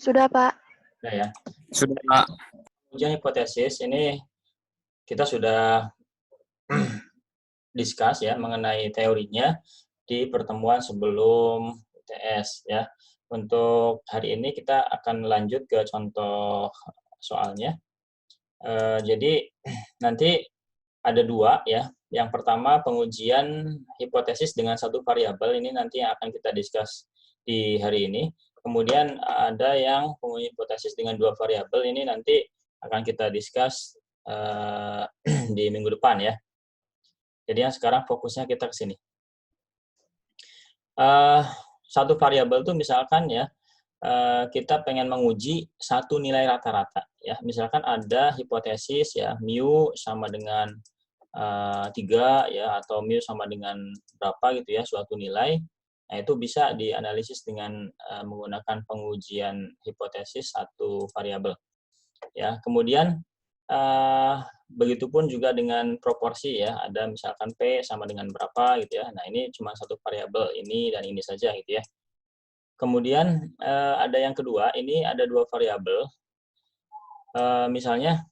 Sudah, Pak. Nah, ya. Sudah, Pak. Ujian hipotesis ini kita sudah discuss ya mengenai teorinya di pertemuan sebelum UTS ya. Untuk hari ini kita akan lanjut ke contoh soalnya. Jadi nanti ada dua ya. Yang pertama pengujian hipotesis dengan satu variabel, ini nanti yang akan kita discuss di hari ini. Kemudian ada yang pengujian hipotesis dengan dua variabel, ini nanti akan kita discuss di minggu depan ya. Jadi yang sekarang fokusnya kita ke sini. Satu variabel itu misalkan ya, kita pengen menguji satu nilai rata-rata ya. Misalkan ada hipotesis ya, mu sama dengan 3 ya, atau mu sama dengan berapa gitu ya, suatu nilai. Nah, itu bisa dianalisis dengan menggunakan pengujian hipotesis satu variabel. Ya, kemudian begitupun juga dengan proporsi ya, ada misalkan P sama dengan berapa gitu ya. Nah, ini cuma satu variabel, ini dan ini saja gitu ya. Kemudian ada yang kedua, ini ada dua variabel. Misalnya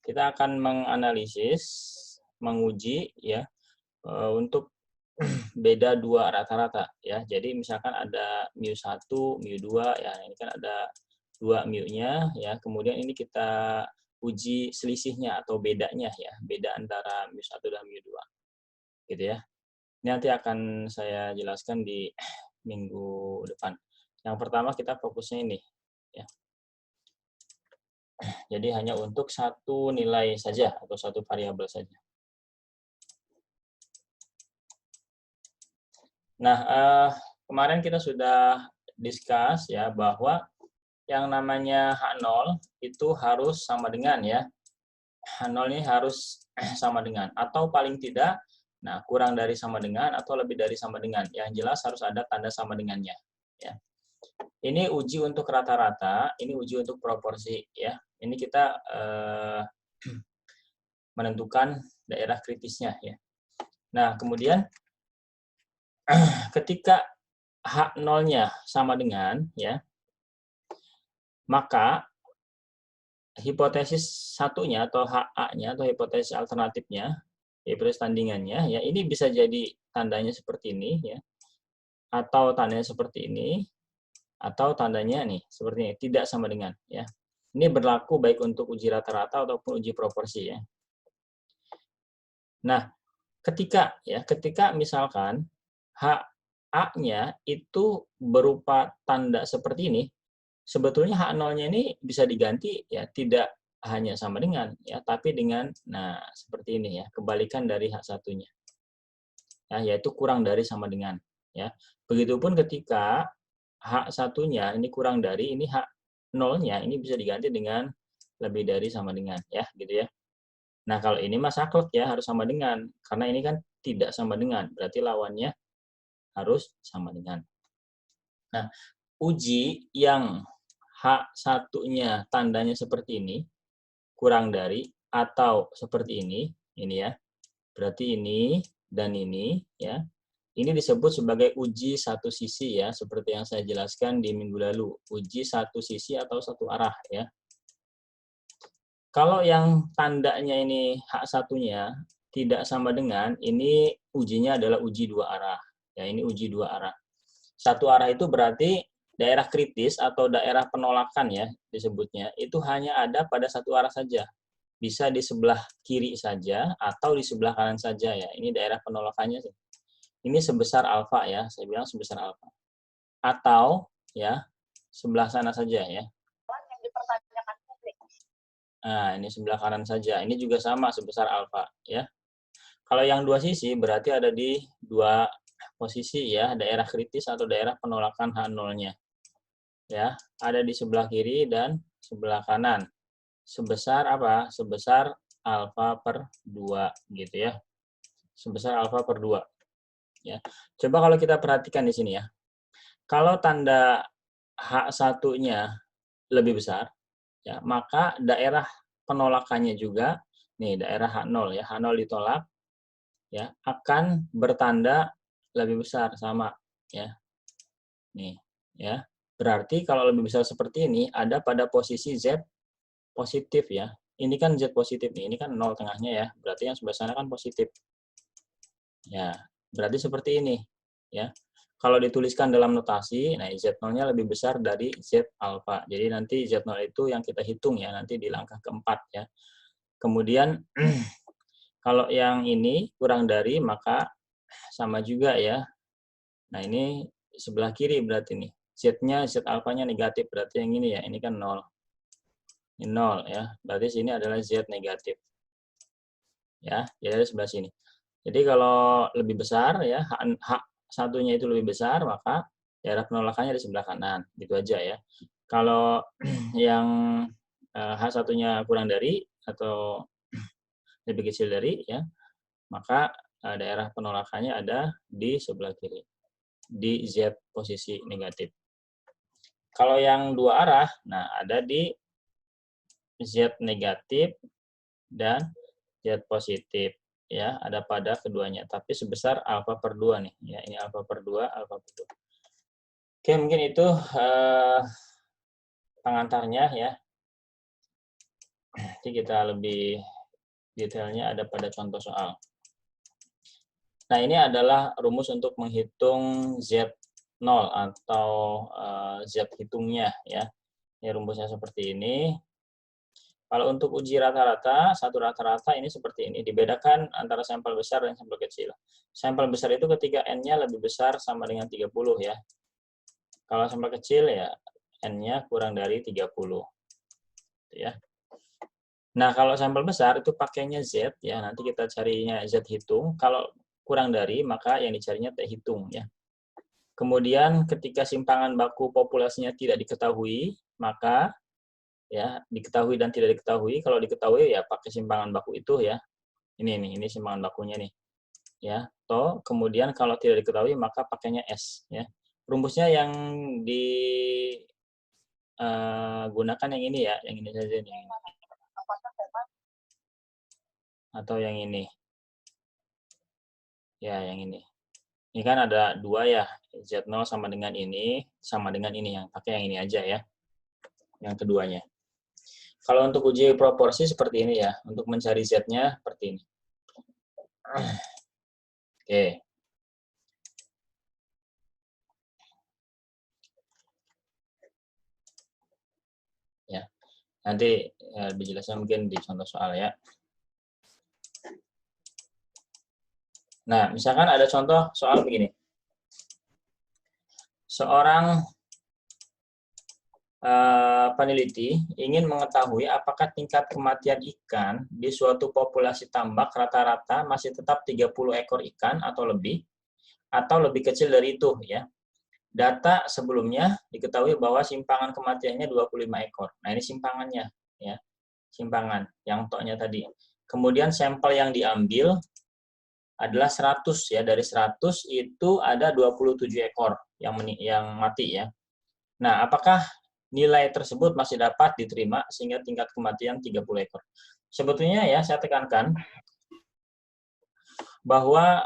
kita akan menganalisis, menguji ya untuk beda dua rata-rata ya. Jadi misalkan ada mu1, mu2 ya, ini kan ada dua mu-nya ya. Kemudian ini kita uji selisihnya atau bedanya ya, beda antara mu1 dan mu2. Gitu ya. Ini nanti akan saya jelaskan di minggu depan. Yang pertama kita fokusnya ini ya. Jadi hanya untuk satu nilai saja atau satu variabel saja. Nah, kemarin kita sudah discuss ya bahwa yang namanya H0 itu harus sama dengan ya. H0 ini harus sama dengan atau paling tidak nah kurang dari sama dengan atau lebih dari sama dengan. Yang jelas harus ada tanda sama dengannya ya. Ini uji untuk rata-rata, ini uji untuk proporsi ya. Ini kita menentukan daerah kritisnya ya. Nah, kemudian ketika H0-nya sama dengan ya, maka hipotesis satunya atau HA-nya atau hipotesis alternatifnya, hipotesis tandingannya ya, ini bisa jadi tandanya seperti ini ya. Atau tandanya seperti ini, atau tandanya nih seperti ini, tidak sama dengan ya. Ini berlaku baik untuk uji rata-rata ataupun uji proporsi ya. Nah, ketika misalkan HA-nya itu berupa tanda seperti ini, sebetulnya H0-nya ini bisa diganti ya, tidak hanya sama dengan ya, tapi dengan nah seperti ini ya, kebalikan dari H1-nya. Ya, yaitu kurang dari sama dengan ya. Begitupun ketika H1-nya ini kurang dari, ini H0-nya ini bisa diganti dengan lebih dari sama dengan ya, gitu ya. Nah, kalau ini mah saklek ya, harus sama dengan. Karena ini kan tidak sama dengan, berarti lawannya harus sama dengan. Nah, uji yang H1-nya tandanya seperti ini, kurang dari, atau seperti ini ya. Berarti ini dan ini ya. Ini disebut sebagai uji satu sisi ya, seperti yang saya jelaskan di minggu lalu. Uji satu sisi atau satu arah ya. Kalau yang tandanya ini H1-nya tidak sama dengan, ini ujinya adalah uji dua arah. Ya, ini uji dua arah. Satu arah itu berarti daerah kritis atau daerah penolakan ya disebutnya, itu hanya ada pada satu arah saja. Bisa di sebelah kiri saja atau di sebelah kanan saja ya. Ini daerah penolakannya. Ini sebesar alfa ya, saya bilang sebesar alfa. Atau ya sebelah sana saja ya. Nah, ini sebelah kanan saja. Ini juga sama sebesar alfa ya. Kalau yang dua sisi berarti ada di dua posisi ya, daerah kritis atau daerah penolakan H0-nya. Ya, ada di sebelah kiri dan sebelah kanan. Sebesar apa? Sebesar alfa per 2 gitu ya. Sebesar alfa per 2. Ya. Coba kalau kita perhatikan di sini ya. Kalau tanda H1-nya lebih besar, ya, maka daerah penolakannya juga, nih daerah H0 ya, H0 ditolak, ya, akan bertanda lebih besar sama, ya, nih, ya. Berarti kalau lebih besar seperti ini, ada pada posisi Z positif ya. Ini kan Z positif nih, ini kan 0 tengahnya ya. Berarti yang sebelah sana kan positif. Ya, berarti seperti ini. Ya. Kalau dituliskan dalam notasi, nah Z0-nya lebih besar dari Z alfa. Jadi nanti Z0 itu yang kita hitung ya, nanti di langkah keempat ya. Kemudian, kalau yang ini kurang dari, maka sama juga ya. Nah, ini sebelah kiri berarti nih. Z-nya, Z alfanya negatif, berarti yang ini ya, ini kan 0. Ini 0 ya, berarti sini adalah Z negatif. Ya, jadi dari sebelah sini. Jadi kalau lebih besar ya, H satunya itu lebih besar, maka jarak penolakannya di sebelah kanan. Gitu aja ya. Kalau yang H satunya kurang dari atau lebih kecil dari ya, maka daerah penolakannya ada di sebelah kiri, di Z posisi negatif. Kalau yang dua arah, nah ada di Z negatif dan Z positif ya, ada pada keduanya, tapi sebesar alfa per 2 nih ya, ini alfa per 2, alfa per 2. Oke, mungkin itu pengantarnya ya. Nanti kita lebih detailnya ada pada contoh soal. Nah, ini adalah rumus untuk menghitung Z0 atau Z hitungnya ya. Ini rumusnya seperti ini. Kalau untuk uji rata-rata, satu rata-rata ini seperti ini. Dibedakan antara sampel besar dan sampel kecil. Sampel besar itu ketika N-nya lebih besar sama dengan 30 ya. Kalau sampel kecil ya N-nya kurang dari 30. Ya. Nah, kalau sampel besar itu pakainya Z ya. Nanti kita carinya Z hitung. Kalau kurang dari, maka yang dicarinya T hitung ya. Kemudian ketika simpangan baku populasinya tidak diketahui, maka ya diketahui dan tidak diketahui. Kalau diketahui ya pakai simpangan baku itu ya. Ini simpangan bakunya nih. Ya, toh kemudian kalau tidak diketahui maka pakainya S ya. Rumusnya yang digunakan yang ini ya, yang ini saja nih. Atau yang ini. Ya, yang ini. Ini kan ada dua ya, Z0 sama dengan ini yang pakai yang ini aja ya. Yang keduanya. Kalau untuk uji proporsi seperti ini ya, untuk mencari Z-nya seperti ini. Oke. Ya. Nanti lebih jelasnya mungkin di contoh soal ya. Nah, misalkan ada contoh soal begini. Seorang peneliti ingin mengetahui apakah tingkat kematian ikan di suatu populasi tambak rata-rata masih tetap 30 ekor ikan atau lebih kecil dari itu ya. Data sebelumnya diketahui bahwa simpangan kematiannya 25 ekor. Nah, ini simpangannya ya. Simpangan yang toknya tadi. Kemudian sampel yang diambil adalah 100 ya. Dari 100 itu ada 27 ekor yang mati ya. Nah, apakah nilai tersebut masih dapat diterima sehingga tingkat kematian 30 ekor. Sebetulnya ya saya tekankan bahwa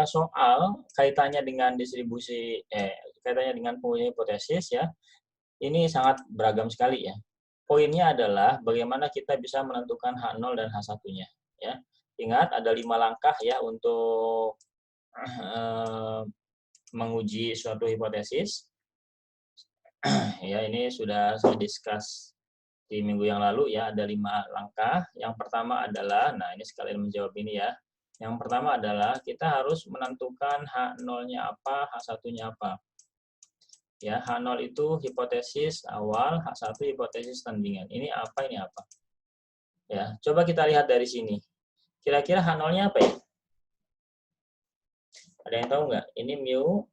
soal kaitannya dengan kaitannya dengan pengujian hipotesis ya, ini sangat beragam sekali ya. Poinnya adalah bagaimana kita bisa menentukan H0 dan H1-nya ya. Ingat ada 5 langkah ya untuk menguji suatu hipotesis. Ya, ini sudah saya discuss di minggu yang lalu ya, ada 5 langkah. Yang pertama adalah, nah ini sekalian menjawab ini ya. Yang pertama adalah kita harus menentukan H0-nya apa, H1-nya apa. Ya, H0 itu hipotesis awal, H1 hipotesis tandingan. Ini apa, ini apa. Ya, coba kita lihat dari sini. Kira-kira H0-nya apa ya? Ada yang tahu nggak? Ini mu.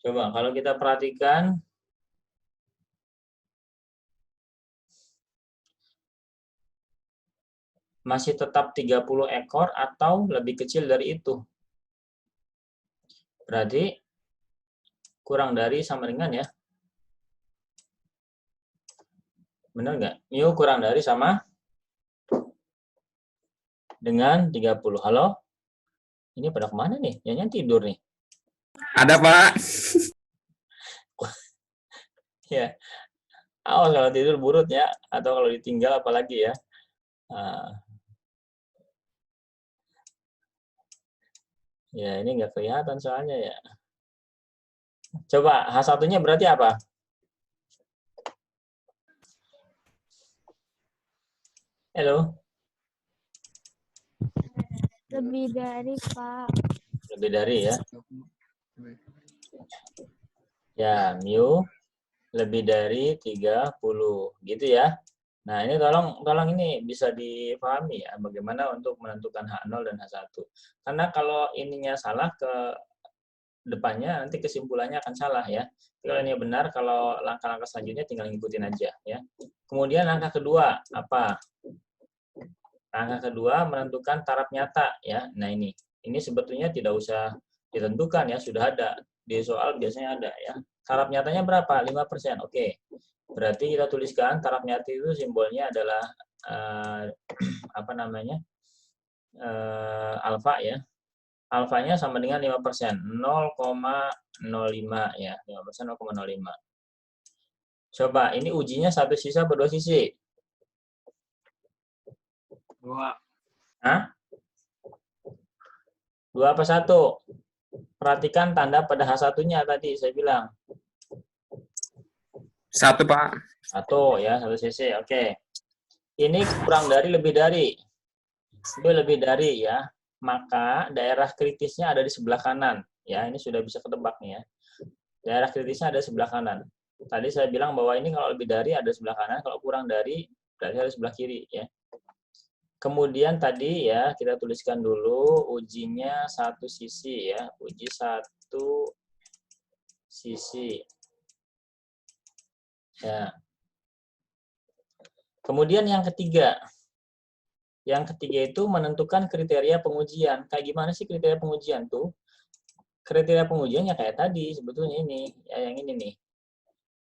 Coba kalau kita perhatikan, masih tetap 30 ekor atau lebih kecil dari itu. Berarti kurang dari sama dengan ya. Benar nggak? Mu kurang dari sama dengan 30. Halo? Ini pada kemana nih? Jangan tidur nih. Ada, Pak. Ya, awas kalau tidur burut ya, atau kalau ditinggal apalagi ya. Nah, ya ini nggak kelihatan soalnya ya. Coba H1-nya berarti apa? Halo? Lebih dari, Pak. Lebih dari ya. Ya, mu lebih dari 30 gitu ya. Nah, ini tolong ini bisa dipahami ya bagaimana untuk menentukan H0 dan H1. Karena kalau ininya salah ke depannya nanti kesimpulannya akan salah ya. Kalau ini benar, kalau langkah-langkah selanjutnya tinggal ngikutin aja ya. Kemudian langkah kedua apa? Langkah kedua menentukan taraf nyata ya. Nah, ini sebetulnya tidak usah ditentukan ya, sudah ada. Di soal biasanya ada ya. Taraf nyatanya berapa? 5%. Oke. Berarti kita tuliskan taraf nyata itu simbolnya adalah apa namanya? Alfa ya. Alfanya sama dengan 5%, 0,05 ya. 5% 0,05. Coba, ini ujinya satu sisi atau dua sisi? Dua. Hah? Dua apa satu? Perhatikan tanda pada H1-nya tadi saya bilang. Satu, Pak. Satu ya, satu sisi. Oke. Ini kurang dari lebih dari. Itu lebih dari ya. Maka daerah kritisnya ada di sebelah kanan. Ya, ini sudah bisa ketebak nih ya. Daerah kritisnya ada di sebelah kanan. Tadi saya bilang bahwa ini kalau lebih dari ada sebelah kanan, kalau kurang dari berarti ada sebelah kiri ya. Kemudian tadi ya kita tuliskan dulu ujinya satu sisi ya, uji satu sisi. Ya. Kemudian yang ketiga itu menentukan kriteria pengujian. Kayak gimana sih kriteria pengujian tuh? Kriteria pengujiannya kayak tadi sebetulnya ini, ya yang ini nih.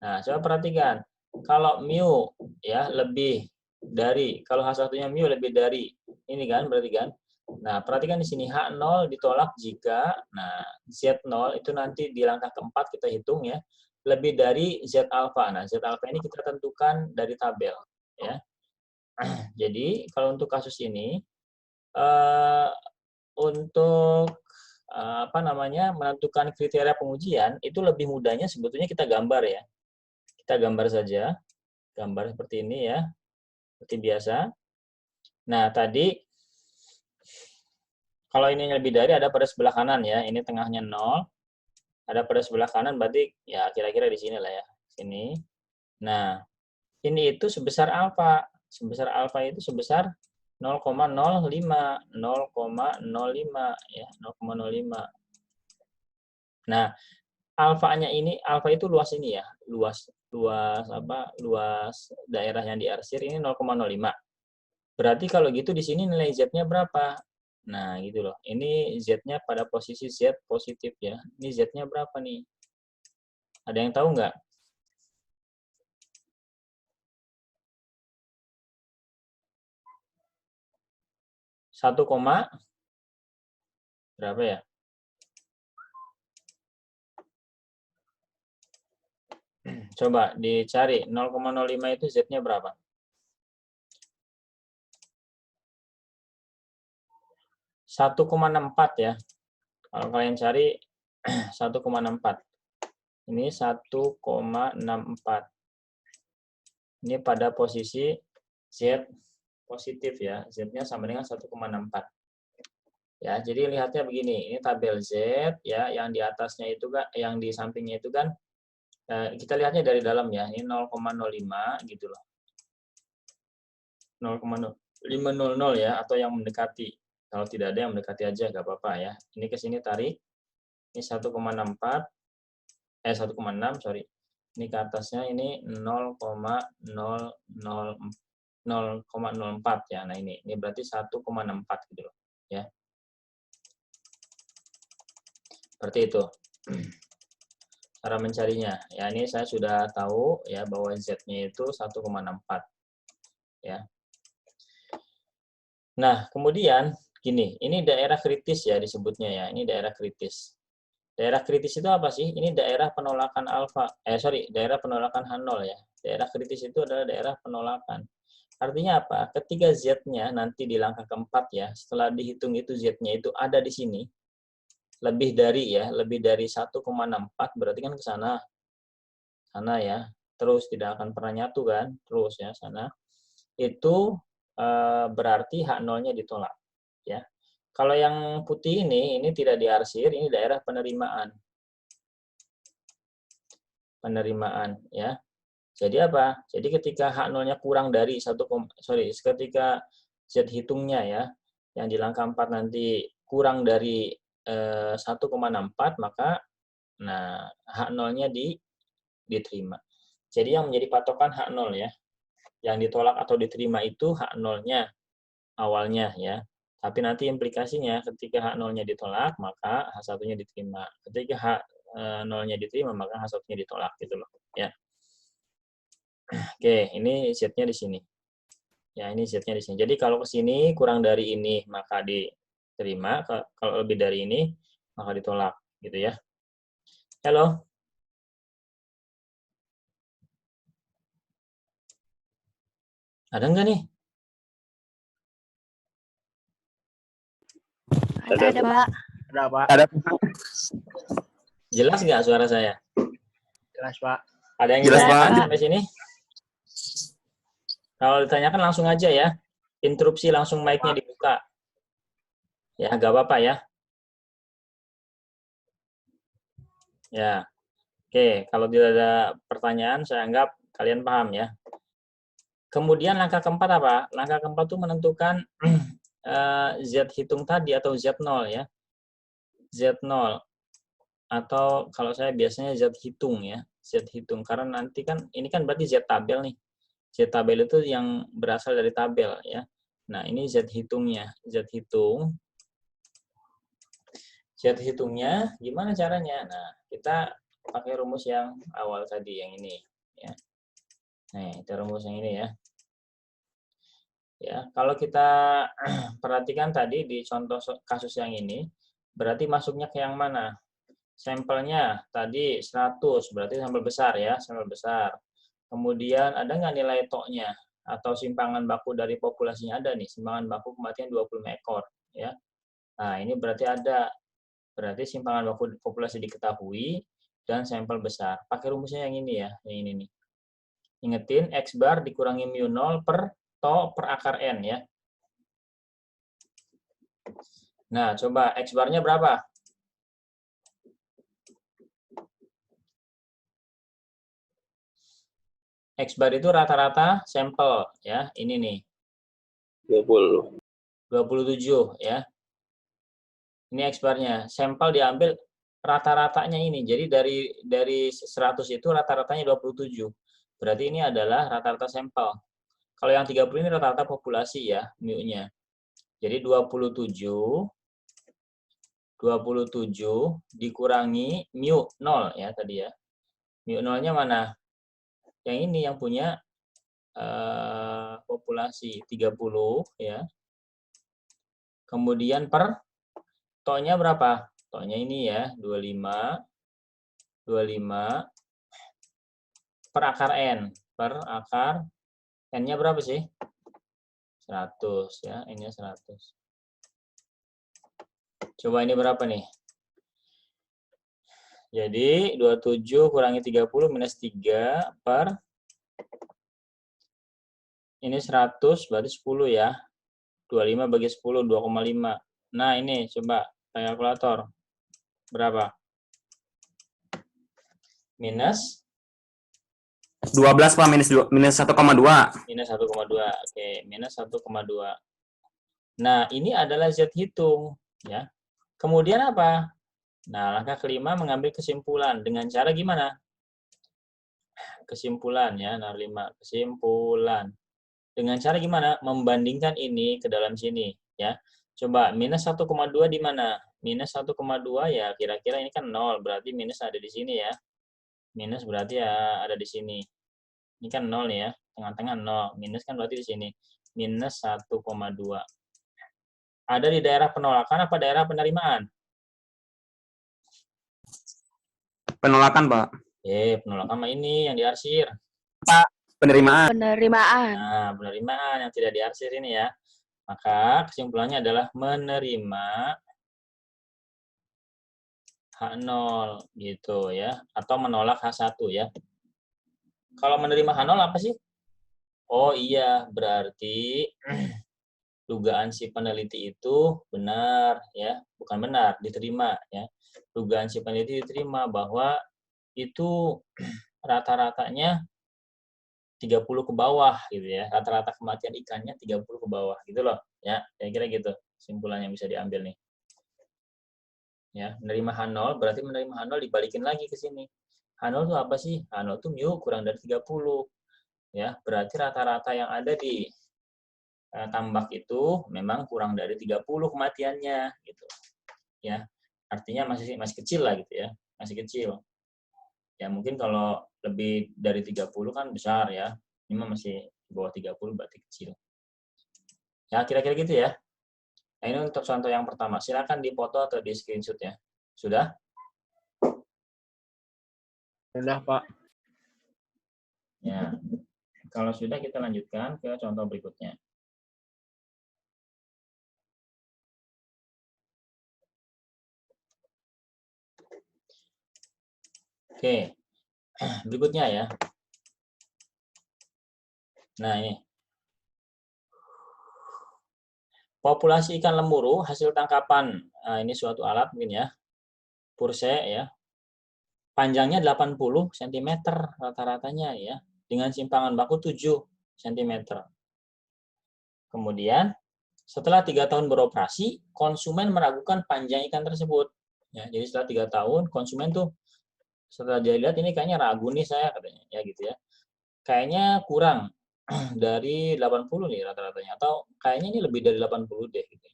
Nah, coba perhatikan. Kalau mu ya lebih dari, kalau H1-nya mu lebih dari ini kan berarti kan. Nah, perhatikan di sini H0 ditolak jika Z0 itu nanti di langkah keempat kita hitung ya, lebih dari Z alpha. Nah, Z alpha ini kita tentukan dari tabel ya. Jadi, kalau untuk kasus ini untuk apa namanya menentukan kriteria pengujian itu lebih mudahnya sebetulnya kita gambar ya. Kita gambar saja, gambar seperti ini ya, seperti biasa. Nah, tadi kalau ini lebih dari ada pada sebelah kanan ya, ini tengahnya 0, ada pada sebelah kanan berarti ya kira-kira di sini lah ya, sini. Nah, ini itu sebesar alfa. Sebesar alfa itu sebesar 0,05, 0,05 ya, 0,05. Nah, alfanya ini, alfa itu luas ini ya, luas daerah yang diarsir ini 0,05. Berarti kalau gitu di sini nilai Z-nya berapa? Nah, gitu loh. Ini Z-nya pada posisi Z positif ya. Ini Z-nya berapa nih? Ada yang tahu nggak? 1, berapa ya? Coba dicari 0,05 itu Z-nya berapa? 1,64 ya. Kalau kalian cari 1,64. Ini 1,64. Ini pada posisi Z positif ya. Z-nya sama dengan 1,64. Ya, jadi lihatnya begini, ini tabel Z ya, yang di atasnya itu kan, yang di sampingnya itu kan kita lihatnya dari dalam ya, ini 0,05 gitu loh. 0,500 ya, atau yang mendekati. Kalau tidak ada yang mendekati aja nggak apa-apa ya. Ini ke sini tarik. Ini 1,64 1,6 sorry. Ini ke atasnya ini 0,04 ya. Nah, ini berarti 1,64 gitu loh ya. Seperti itu. Cara mencarinya. Ya, ini saya sudah tahu ya bahwa Z-nya itu 1,64 ya. Nah, kemudian gini, ini daerah kritis ya disebutnya ya. Ini daerah kritis. Daerah kritis itu apa sih? Ini daerah penolakan alfa. Daerah penolakan H0 ya. Daerah kritis itu adalah daerah penolakan. Artinya apa? Ketika Z-nya nanti di langkah keempat ya, setelah dihitung itu Z-nya itu ada di sini, lebih dari 1,64 berarti kan ke sana ya, terus tidak akan pernah nyatu kan, terus ya sana. Itu berarti H0-nya ditolak ya. Kalau yang putih ini tidak diarsir, ini daerah penerimaan. Penerimaan ya. Jadi apa? Jadi ketika H0-nya kurang dari ketika Z hitungnya ya, yang di langkah 4 nanti kurang dari 1,64, maka nah H0-nya diterima. Jadi yang menjadi patokan H0 ya. Yang ditolak atau diterima itu H0-nya awalnya ya. Tapi nanti implikasinya ketika H0-nya ditolak, maka H1-nya diterima. Ketika H0-nya diterima, maka H1-nya ditolak gitu loh ya. Oke, ini Z-nya di sini. Ya, ini Z-nya di sini. Jadi kalau ke sini kurang dari ini, maka diterima. Kalau lebih dari ini, maka ditolak. Gitu ya. Halo? Ada nggak nih? Ada, Pak. Ada, Pak. Ada. Jelas nggak suara saya? Jelas, Pak. Ada yang Jelas, ditanyakan Pak. sampai sini? Kalau ditanyakan langsung aja ya. Interupsi langsung mic-nya dibuka. Ya, nggak apa-apa ya. Ya. Oke, kalau tidak ada pertanyaan, saya anggap kalian paham ya. Kemudian langkah keempat apa? Langkah keempat itu menentukan Z hitung tadi atau Z0 ya. Z0. Atau kalau saya biasanya Z hitung ya. Z hitung. Karena nanti kan, ini kan berarti Z tabel nih. Z tabel itu yang berasal dari tabel ya. Nah, ini Z hitungnya. Z hitung. Z hitungnya gimana caranya? Nah, kita pakai rumus yang awal tadi, yang ini ya. Nah, itu rumus yang ini ya. Ya, kalau kita perhatikan tadi di contoh kasus yang ini, berarti masuknya ke yang mana? Sampelnya tadi 100, berarti sampel besar ya, sampel besar. Kemudian ada nggak nilai TOK-nya? Atau simpangan baku dari populasinya ada nih, simpangan baku kematian 25 ekor. Ya. Nah, ini berarti ada. Berarti simpangan baku populasi diketahui dan sampel besar. Pakai rumusnya yang ini ya, yang ini nih. Ingetin, X bar dikurangi mu 0 per TO per akar N ya. Nah, coba X bar-nya berapa? X bar itu rata-rata sampel ya, ini nih. 20. 27 ya. Ini X bar-nya. Sampel diambil rata-ratanya ini. Jadi dari 100 itu rata-ratanya 27. Berarti ini adalah rata-rata sampel. Kalau yang 30 ini rata-rata populasi ya, mu-nya. Jadi 27 dikurangi mu 0 ya tadi ya. Mu 0-nya mana? Yang ini yang punya populasi 30 ya. Kemudian per TO-nya berapa? TO-nya ini ya, 25 per akar N. Per akar N-nya berapa sih? 100 ya, N-nya 100. Coba ini berapa nih? Jadi 27 kurangi 30 minus 3 per ini 100 berarti 10 ya. 25 bagi 10 2,5. Nah, ini coba pakai kalkulator. Berapa? Minus 12, Pak, minus 1,2. Minus 1,2. Oke, minus 1,2. Nah, ini adalah Z hitung ya. Kemudian apa? Nah, langkah kelima mengambil kesimpulan. Dengan cara gimana? Kesimpulan ya, nah 5. Kesimpulan. Dengan cara gimana? Membandingkan ini ke dalam sini ya. Coba minus 1,2 di mana? Minus 1,2 ya kira-kira ini kan 0, berarti minus ada di sini ya. Minus berarti ya ada di sini. Ini kan 0 nih ya, tengah-tengah 0. Minus kan berarti di sini. Minus 1,2. Ada di daerah penolakan apa daerah penerimaan? Penolakan, Pak. Penolakan mah ini yang diarsir. Penerimaan. Penerimaan. Nah, penerimaan yang tidak diarsir ini ya. Maka kesimpulannya adalah menerima H0 gitu ya. Atau menolak H1 ya. Kalau menerima H0 apa sih? Oh iya, berarti dugaan si peneliti itu benar ya. Bukan benar, diterima ya. Dugaan si peneliti diterima bahwa itu rata-ratanya 30 ke bawah gitu ya. Rata-rata kematian ikannya 30 ke bawah gitu loh ya. Kira-kira gitu kesimpulan yang bisa diambil nih. Ya, menerima H0 berarti menerima H0 dibalikin lagi ke sini. H0 itu apa sih? H0 itu mu kurang dari 30. Ya, berarti rata-rata yang ada di tambak itu memang kurang dari 30 kematiannya gitu. Ya. Artinya masih kecil lah gitu ya. Masih kecil. Ya, mungkin kalau lebih dari 30 kan besar ya. Ini masih di bawah 30 berarti kecil. Ya, kira-kira gitu ya. Nah, ini untuk contoh yang pertama. Silakan dipoto atau di screenshot ya. Sudah? Sudah, Pak. Ya. Kalau sudah, kita lanjutkan ke contoh berikutnya. Oke. Berikutnya ya. Nah, ini. Populasi ikan lemuru hasil tangkapan. Nah, ini suatu alat mungkin ya. Purse ya. Panjangnya 80 cm rata-ratanya ya. Dengan simpangan baku 7 cm. Kemudian, setelah 3 tahun beroperasi, konsumen meragukan panjang ikan tersebut. Ya, jadi setelah 3 tahun, konsumen tuh setelah dia lihat ini kayaknya ragu nih saya katanya. Ya gitu ya. Kayaknya kurang dari 80 nih rata-ratanya. Atau kayaknya ini lebih dari 80 deh. Gitu.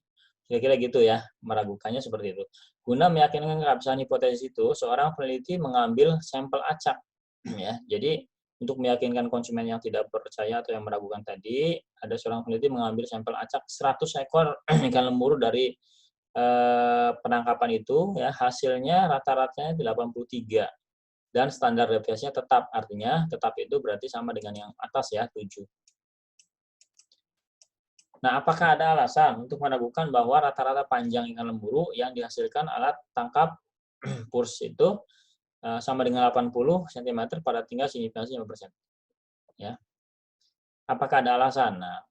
Kira-kira gitu ya, meragukannya seperti itu. Guna meyakinkan keabsahan hipotesis itu, seorang peneliti mengambil sampel acak. Ya, jadi untuk meyakinkan konsumen yang tidak percaya atau yang meragukan tadi, ada seorang peneliti mengambil sampel acak 100 ekor ikan lemuru dari penangkapan itu, ya hasilnya rata-ratanya 83 dan standar deviasinya tetap, artinya tetap itu berarti sama dengan yang atas ya 7. Nah, apakah ada alasan untuk meragukan bahwa rata-rata panjang ikan lemuru yang dihasilkan alat tangkap purs itu sama dengan 80 cm pada tingkat signifikansi 5%? Ya. Apakah ada alasan? Nah,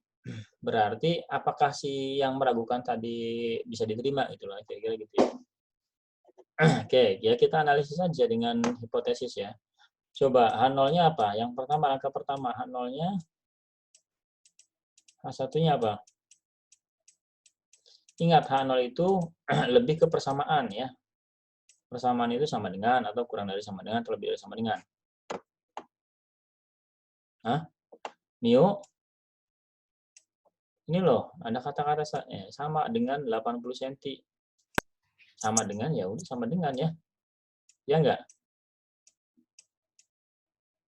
berarti apakah si yang meragukan tadi bisa diterima itulah kira-kira gitu ya. Oke, ya kita analisis saja dengan hipotesis ya. Coba H0-nya apa? Yang pertama, angka pertama H0-nya H1-nya apa? Ingat, H0 itu lebih ke persamaan ya. Persamaan itu sama dengan atau kurang dari sama dengan atau lebih dari sama dengan. Hah? Mu? Ini loh, ada kata-kata sama dengan 80 cm. Sama dengan, ya udah sama dengan ya. Ya enggak?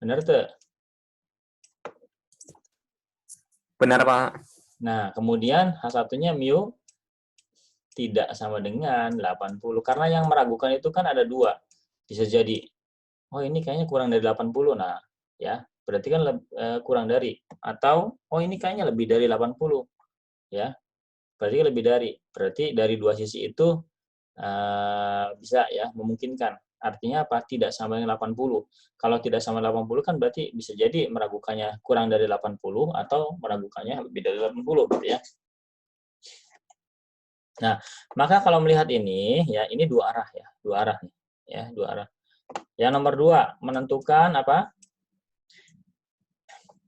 Benar tuh? Benar, Pak. Nah, kemudian H1-nya mu tidak sama dengan 80. Karena yang meragukan itu kan ada dua. Bisa jadi, oh ini kayaknya kurang dari 80. Nah, ya berarti kan kurang dari. Atau, oh ini kayaknya lebih dari 80. Ya, berarti kan lebih dari. Berarti dari dua sisi itu bisa ya, memungkinkan. Artinya apa? Tidak sama dengan 80. Kalau tidak sama 80 kan berarti bisa jadi meragukannya kurang dari 80 atau meragukannya lebih dari 80 gitu ya. Nah, maka kalau melihat ini ya, ini dua arah ya, dua arah nih. Ya, dua arah. Yang nomor 2, menentukan apa?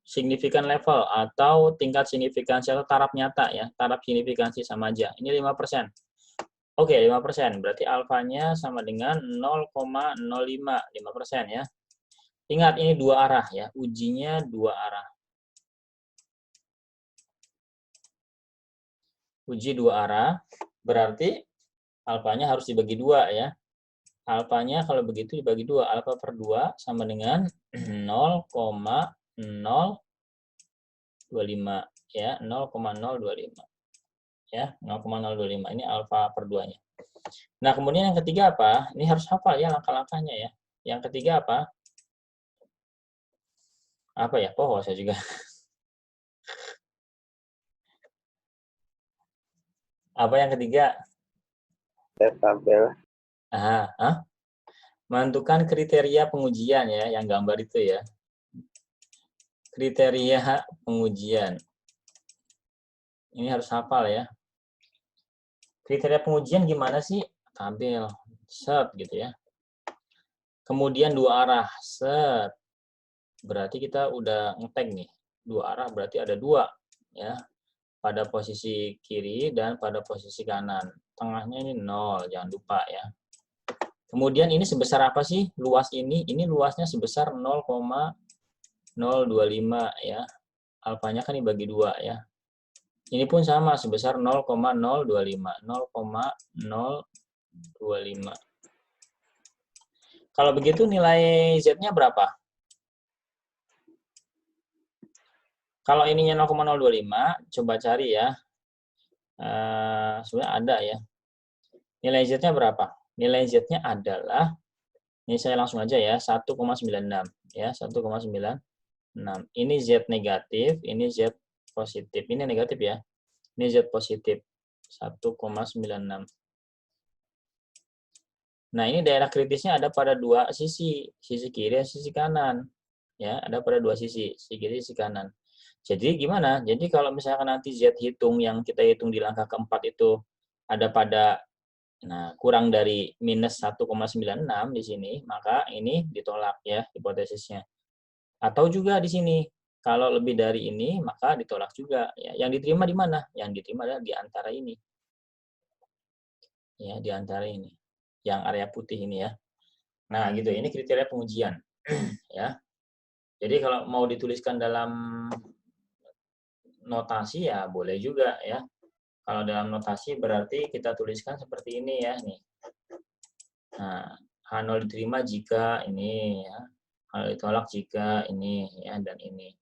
Signifikan level atau tingkat signifikansi atau taraf nyata ya, taraf signifikansi sama aja. Ini 5%. Oke, 5%. Berarti alfanya sama dengan 0,05, 5% ya. Ingat, ini dua arah ya, ujinya dua arah. Uji dua arah, berarti alfanya harus dibagi dua ya. Alfanya kalau begitu dibagi dua, alfa per 2 sama dengan 0,025 ya, 0,025 ya, 0,025 ini alfa per 2-nya. Nah, kemudian yang ketiga apa? Ini harus hafal ya langkah-langkahnya ya. Yang ketiga apa? Apa ya? Poho saya juga. Apa yang ketiga? tabel. Menentukan kriteria pengujian ya, yang gambar itu ya. Kriteria pengujian. Ini harus hafal ya. Kriteria pengujian gimana sih? Tabel, set gitu ya. Kemudian dua arah, set. Berarti kita udah ngetek nih. Dua arah berarti ada dua ya. Pada posisi kiri dan pada posisi kanan. Tengahnya ini 0, jangan lupa ya. Kemudian ini sebesar apa sih luas ini? Ini luasnya sebesar 0,025 ya. Alfanya kan dibagi 2 ya. Ini pun sama sebesar 0,025. 0,025. Kalau begitu nilai Z-nya berapa? Kalau ininya 0,025, coba cari ya. Sebenarnya ada ya. Nilai Z-nya berapa? Nilai Z-nya adalah, ini saya langsung aja ya, 1,96. Ya, 1,96. Ini Z negatif, ini Z positif. Ini negatif ya. Ini Z positif. 1,96. Nah, ini daerah kritisnya ada pada dua sisi kiri dan sisi kanan. Ya, ada pada dua sisi kiri, sisi kanan. Jadi gimana? Jadi kalau misalkan nanti Z hitung yang kita hitung di langkah keempat itu ada pada kurang dari minus 1,96 di sini, maka ini ditolak ya hipotesisnya. Atau juga di sini, kalau lebih dari ini, maka ditolak juga. Ya. Yang diterima di mana? Yang diterima adalah di antara ini. Ya, di antara ini. Yang area putih ini ya. Nah, gitu. Ini kriteria pengujian. Ya. Jadi kalau mau dituliskan dalam notasi ya boleh juga ya. Kalau dalam notasi berarti kita tuliskan seperti ini ya nih. Nah, H0 diterima jika ini ya. H0 ditolak jika ini ya dan ini.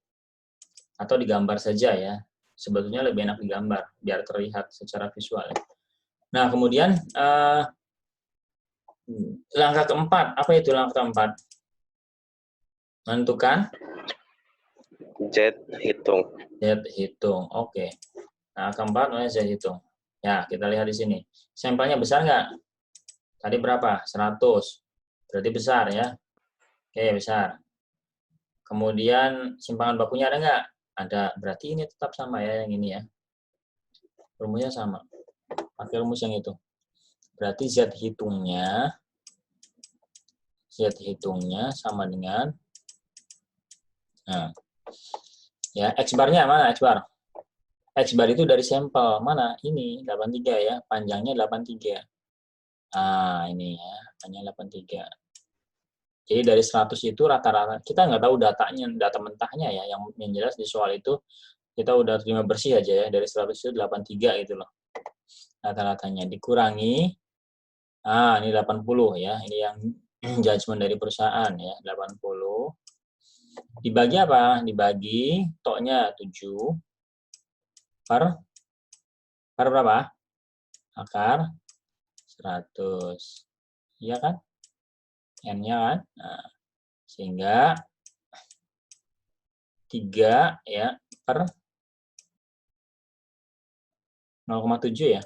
Atau digambar saja ya. Sebetulnya lebih enak digambar biar terlihat secara visual ya. Nah, kemudian langkah keempat, apa itu langkah keempat? Menentukan Z hitung. Z hitung. Oke. Nah, keempat Z hitung. Ya, kita lihat di sini. Sampelnya besar nggak? Tadi berapa? 100. Berarti besar ya. Oke, besar. Kemudian simpangan bakunya ada nggak? Ada. Berarti ini tetap sama ya yang ini ya. Rumusnya sama. Pakai rumus yang itu. Berarti Z hitungnya sama dengan ya, X bar-nya mana X bar? X bar itu dari sampel. Mana? Ini 83 ya, panjangnya 83. Ini ya, panjangnya 83. Jadi dari 100 itu rata-rata, kita nggak tahu data mentahnya ya, yang jelas di soal itu kita udah terima bersih aja ya, dari 100 itu 83 gitu loh. Rata-ratanya dikurangi, ini 80 ya, ini yang judgement dari perusahaan ya, 80. Dibagi apa? Dibagi toknya 7 per berapa? Akar 100. Iya kan? N-nya kan? Nah, sehingga 3 ya per 0,7 ya.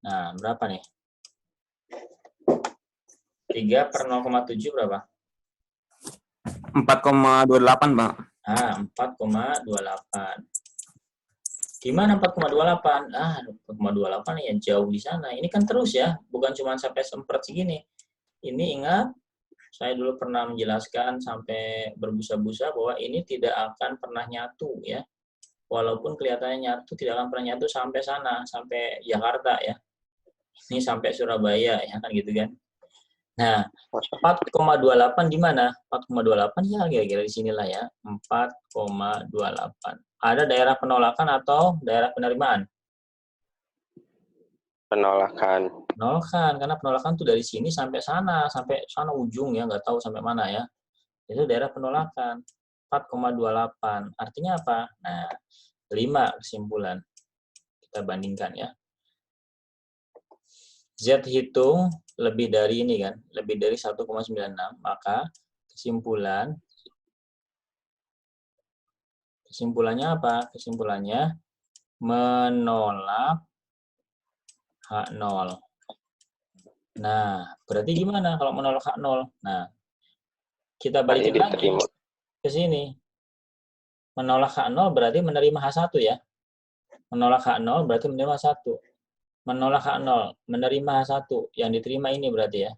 Nah, berapa nih? 3 per 0,7 berapa? 4,28, Pak. 4,28. Gimana 4,28? 4,28 ya jauh di sana. Ini kan terus ya, bukan cuma sampai semprot segini. Ini ingat, saya dulu pernah menjelaskan sampai berbusa-busa bahwa ini tidak akan pernah nyatu ya. Walaupun kelihatannya nyatu, tidak akan pernah nyatu sampai sana, sampai Jakarta ya. Ini sampai Surabaya ya kan gitu kan. Nah, 4,28 di mana? 4,28 ya kira-kira di sinilah ya. 4,28. Ada daerah penolakan atau daerah penerimaan? Penolakan. Penolakan, karena penolakan tuh dari sini sampai sana ujung ya, nggak tahu sampai mana ya. Itu daerah penolakan. 4,28. Artinya apa? Nah, 5 kesimpulan. Kita bandingkan ya. Z hitung lebih dari ini kan, lebih dari 1,96, maka kesimpulannya apa? Kesimpulannya menolak H0. Nah, berarti gimana kalau menolak H0? Nah, kita Hanya balikin lagi diterima. ke sini. Menolak H0 berarti menerima H1 ya. Menolak H0 berarti menerima H1. Menolak H0, menerima H1. Yang diterima ini berarti ya.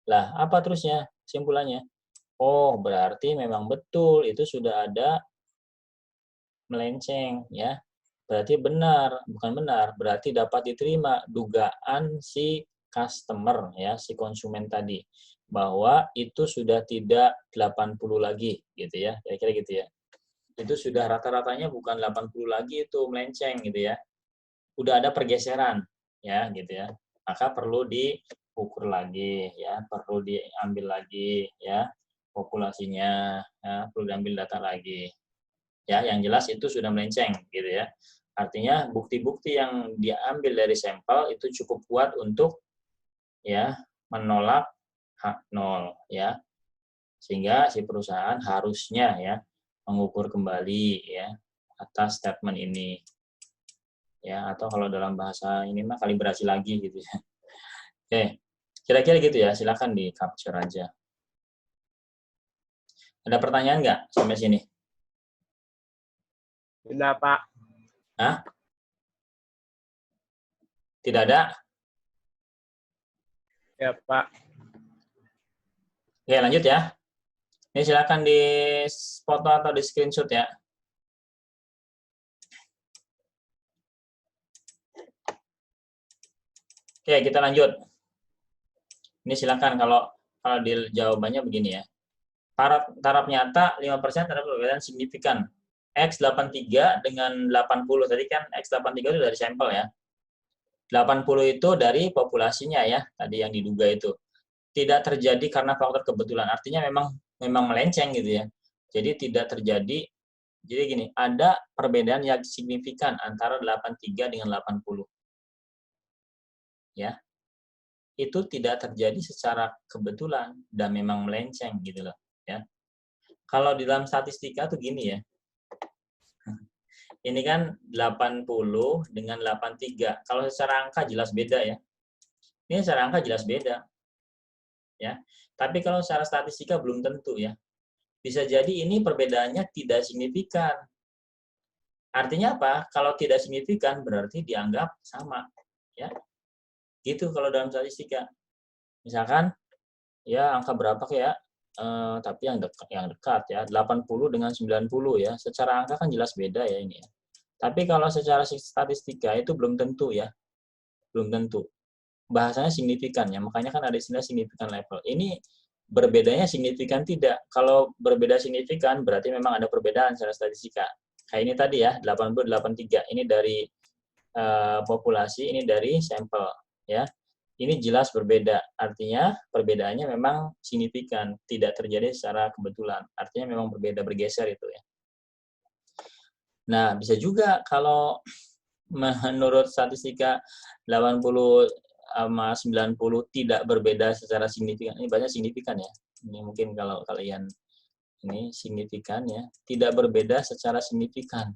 Lah, apa terusnya? Kesimpulannya. Oh, berarti memang betul itu sudah ada melenceng ya. Berarti benar, bukan benar, berarti dapat diterima dugaan si customer ya, si konsumen tadi bahwa itu sudah tidak 80 lagi gitu ya. Kira-kira gitu ya. Itu sudah rata-ratanya bukan 80 lagi itu melenceng gitu ya. Udah ada pergeseran ya gitu ya. Maka perlu diukur lagi ya, perlu diambil lagi ya populasinya, ya, perlu diambil data lagi. Ya, yang jelas itu sudah melenceng gitu ya. Artinya bukti-bukti yang diambil dari sampel itu cukup kuat untuk ya menolak H0 ya. Sehingga si perusahaan harusnya ya mengukur kembali ya atas statement ini. Ya, atau kalau dalam bahasa ini mah kalibrasi lagi gitu ya. Oke. Kira-kira gitu ya, silakan di capture aja. Ada pertanyaan nggak sampai sini? Tidak, Pak. Hah? Tidak ada? Ya, Pak. Oke, lanjut ya. Ini silakan di foto atau di screenshot ya. Oke, kita lanjut. Ini silakan kalau di jawabannya begini ya. Taraf nyata 5% terhadap perbedaan signifikan. X83 dengan 80 tadi kan X83 itu dari sampel ya. 80 itu dari populasinya ya, tadi yang diduga itu. Tidak terjadi karena faktor kebetulan. Artinya memang melenceng gitu ya. Jadi tidak terjadi. Jadi gini, ada perbedaan yang signifikan antara 83 dengan 80. Ya. Itu tidak terjadi secara kebetulan dan memang melenceng gitu loh, ya. Kalau di dalam statistika tuh gini ya. Ini kan 80 dengan 83. Kalau secara angka jelas beda ya. Ini secara angka jelas beda. Ya. Tapi kalau secara statistika belum tentu ya. Bisa jadi ini perbedaannya tidak signifikan. Artinya apa? Kalau tidak signifikan berarti dianggap sama, ya. Gitu kalau dalam statistika. Misalkan ya angka berapa ya? Tapi yang dekat ya, 80 dengan 90 ya. Secara angka kan jelas beda ya ini ya. Tapi kalau secara statistika itu belum tentu ya. Belum tentu. Bahasanya signifikan ya, makanya kan ada istilah signifikan level. Ini berbedanya signifikan tidak. Kalau berbeda signifikan berarti memang ada perbedaan secara statistika. Kayak ini tadi ya, 80 83. Ini dari populasi, ini dari sampel ya. Ini jelas berbeda. Artinya perbedaannya memang signifikan, tidak terjadi secara kebetulan. Artinya memang berbeda, bergeser itu ya. Nah, bisa juga kalau menurut statistika 80 sama 90 tidak berbeda secara signifikan. Ini banyak signifikan ya. Ini mungkin kalau kalian ini signifikan ya, tidak berbeda secara signifikan.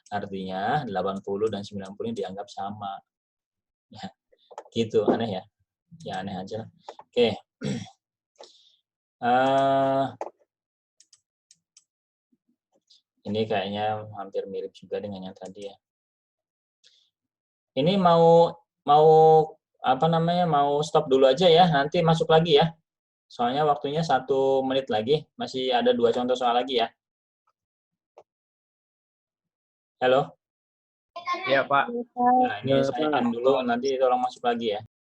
Artinya 80 dan 90 ini dianggap sama. Ya. Gitu, aneh ya. Ya aneh aja. Oke. Ini kayaknya hampir mirip juga dengan yang tadi ya. Ini mau apa namanya, mau stop dulu aja ya, nanti masuk lagi ya. Soalnya waktunya 1 menit lagi, masih ada 2 contoh soal lagi ya. Halo? Iya, Pak. Nah, ini saya end dulu, nanti tolong masuk lagi ya.